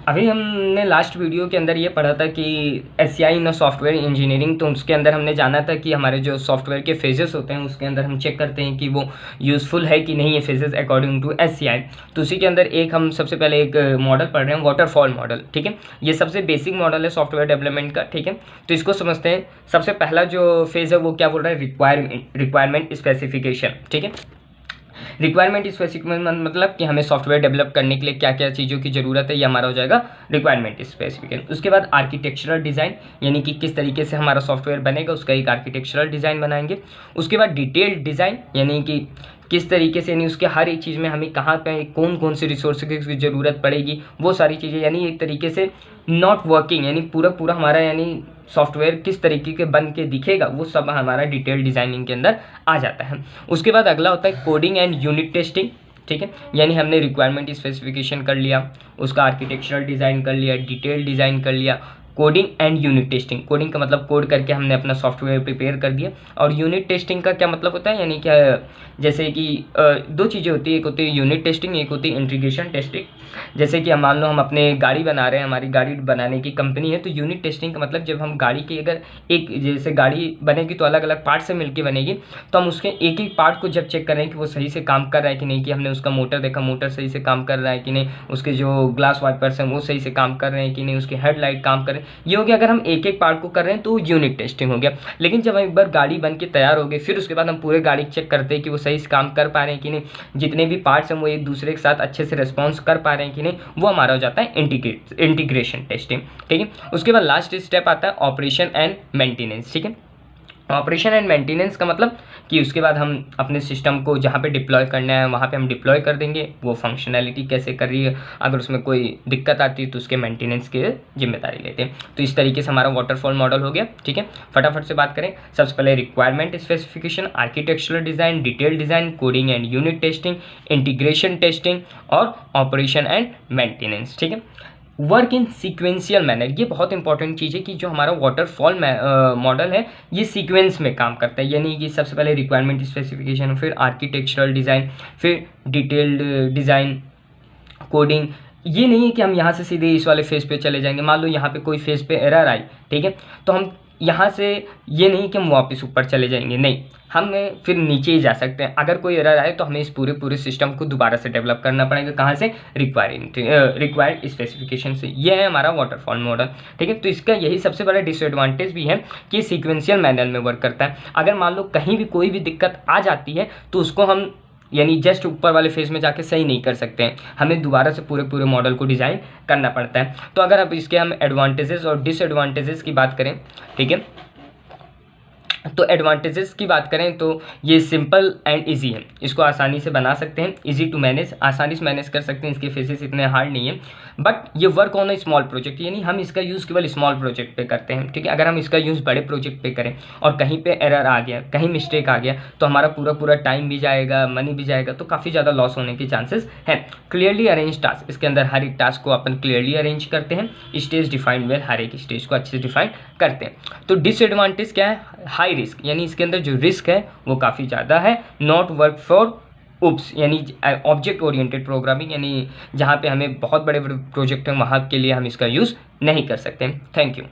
अभी हमने last video के अंदर ये पढ़ा था कि एससीआई इन सॉफ्टवेयर इंजीनियरिंग, तो उसके अंदर हमने जाना था कि हमारे जो सॉफ्टवेयर के फेजेस होते हैं उसके अंदर हम चेक करते हैं कि वो यूज़फुल है कि नहीं है फेजेस अकॉर्डिंग टू एससीआई। तो उसी के अंदर हम सबसे पहले एक मॉडल पढ़ रहे हैं, वाटरफॉल मॉडल। ठीक है, ये सबसे बेसिक मॉडल है सॉफ्टवेयर डेवलपमेंट का। ठीक है, तो इसको समझते हैं। सबसे पहला जो फेज़ है वो क्या बोल रहा है, रिक्वायरमेंट स्पेसिफिकेशन। ठीक है, रिक्वायरमेंट स्पेसिफिकेशन मतलब कि हमें सॉफ्टवेयर डेवलप करने के लिए क्या क्या चीज़ों की ज़रूरत है, ये हमारा हो जाएगा रिक्वायरमेंट स्पेसिफिकेशन। उसके बाद आर्किटेक्चरल डिज़ाइन, यानी कि किस तरीके से हमारा सॉफ्टवेयर बनेगा, उसका एक आर्किटेक्चरल डिज़ाइन बनाएंगे। उसके बाद डिटेल्ड डिज़ाइन, यानी कि किस तरीके से, यानी उसके हर एक चीज़ में हमें कहाँ पे कौन कौन सी रिसोर्स की ज़रूरत पड़ेगी, वो सारी चीज़ें, यानी एक तरीके से नॉट वर्किंग, यानी पूरा हमारा यानी सॉफ्टवेयर किस तरीके के बन के दिखेगा, वो सब हमारा डिटेल डिज़ाइनिंग के अंदर आ जाता है। उसके बाद अगला होता है कोडिंग एंड यूनिट टेस्टिंग। ठीक है, यानी हमने रिक्वायरमेंट स्पेसिफिकेशन कर लिया, उसका आर्किटेक्चरल डिज़ाइन कर लिया, डिटेल डिज़ाइन कर लिया, coding and unit testing. Coding का मतलब कोड करके हमने अपना सॉफ्टवेयर प्रिपेयर कर दिया, और यूनिट टेस्टिंग का क्या मतलब होता है, यानी क्या, जैसे कि दो चीज़ें होती है, एक होती है यूनिट टेस्टिंग, एक होती है इंटीग्रेशन टेस्टिंग। जैसे कि हम मान लो हम अपने गाड़ी बना रहे हैं, हमारी गाड़ी बनाने की कंपनी है, तो यूनिट टेस्टिंग का मतलब जब हम गाड़ी की अगर एक जैसे गाड़ी बनेगी तो अलग अलग पार्ट से मिलकर बनेगी, तो हम उसके एक एक पार्ट को जब चेक कर रहे हैं कि वो सही से काम कर रहा है कि नहीं, कि हमने उसका मोटर देखा, मोटर सही से काम कर रहा है कि नहीं, उसके जो ग्लास वाइपर्स हैं वो सही से काम कर रहे हैं कि नहीं, उसकी हेडलाइट काम कर रहे हैं, ये हो गया अगर हम एक एक पार्ट को कर रहे हैं तो यूनिट टेस्टिंग हो गया। लेकिन जब हम एक बार गाड़ी बन के तैयार हो गई, फिर उसके बाद हम पूरे गाड़ी चेक करते हैं कि वो सही से काम कर पा रहे हैं कि नहीं, जितने भी पार्ट्स हैं वो एक दूसरे के साथ अच्छे से रिस्पॉन्स कर पा रहे हैं कि नहीं, वो हमारा हो जाता है इंटीग्रेशन टेस्टिंग। ठीक है, उसके बाद लास्ट स्टेप आता है ऑपरेशन एंड मेंटेनेंस। ठीक है, ऑपरेशन एंड मेंटेनेंस का मतलब कि उसके बाद हम अपने सिस्टम को जहाँ पे डिप्लॉय करना है वहाँ पे हम डिप्लॉय कर देंगे, वो फंक्शनैलिटी कैसे कर रही है, अगर उसमें कोई दिक्कत आती है तो उसके मेंटेनेंस की जिम्मेदारी लेते हैं। तो इस तरीके से हमारा वाटरफॉल मॉडल हो गया। ठीक है, फटाफट से बात करें। सबसे पहले requirement specification, architectural design, detail design, coding and unit testing, integration testing और ऑपरेशन एंड मेंटेनेंस। ठीक है, वर्क इन सीक्वेंशियल मैनर, ये बहुत इंपॉर्टेंट चीज़ है कि जो हमारा वाटरफॉल मॉडल है ये सीक्वेंस में काम करता है, यानी कि सबसे पहले रिक्वायरमेंट स्पेसिफिकेशन, फिर आर्किटेक्चरल डिज़ाइन, फिर डिटेल्ड डिज़ाइन, कोडिंग। ये नहीं है कि हम यहाँ से सीधे इस वाले फेज़ पे चले जाएंगे। मान लो यहाँ पे कोई फेज़ पे एरर आई, ठीक है, तो हम यहाँ से ये नहीं कि हम वापस ऊपर चले जाएंगे, नहीं, हम फिर नीचे ही जा सकते हैं। अगर कोई एरर आए तो हमें इस पूरे सिस्टम को दोबारा से डेवलप करना पड़ेगा। कहाँ से? रिक्वायर्ड स्पेसिफिकेशन से। ये है हमारा वाटरफॉल मॉडल। ठीक है, तो इसका यही सबसे बड़ा डिसएडवांटेज भी है कि सीक्वेंशियल मैनर में वर्क करता है। अगर मान लो कहीं भी कोई भी दिक्कत आ जाती है तो उसको हम यानी जस्ट ऊपर वाले फेज में जाके सही नहीं कर सकते हैं, हमें दोबारा से पूरे मॉडल को डिज़ाइन करना पड़ता है। तो अगर अब इसके हम एडवांटेजेस और डिसएडवांटेजेस की बात करें, ठीक है, तो एडवांटेजेस की बात करें तो ये सिंपल एंड इजी है, इसको आसानी से बना सकते हैं, इजी टू मैनेज, आसानी से मैनेज कर सकते हैं, इसके फेसेस इतने हार्ड नहीं है। बट ये work on a small project, यानी हम इसका यूज़ केवल स्मॉल प्रोजेक्ट पे करते हैं। ठीक है, अगर हम इसका यूज़ बड़े प्रोजेक्ट पे करें और कहीं पे एरर आ गया, कहीं मिस्टेक आ गया, तो हमारा पूरा टाइम भी जाएगा, मनी भी जाएगा, तो काफ़ी ज़्यादा लॉस होने के चांसेस हैं। क्लियरली अरेंज टास्क, इसके अंदर हर एक टास्क को अपन क्लियरली अरेंज करते हैं, स्टेज डिफाइंड वेल, हर एक स्टेज को अच्छे से डिफाइन करते हैं। तो डिसएडवांटेज क्या है? हाई रिस्क, यानी इसके अंदर जो रिस्क है वो काफ़ी ज़्यादा है। नॉट वर्क फॉर उप्स, यानी ऑब्जेक्ट ओरिएंटेड प्रोग्रामिंग, यानी जहाँ पे हमें बहुत बड़े प्रोजेक्ट हैं वहाँ के लिए हम इसका यूज़ नहीं कर सकते। Thank you.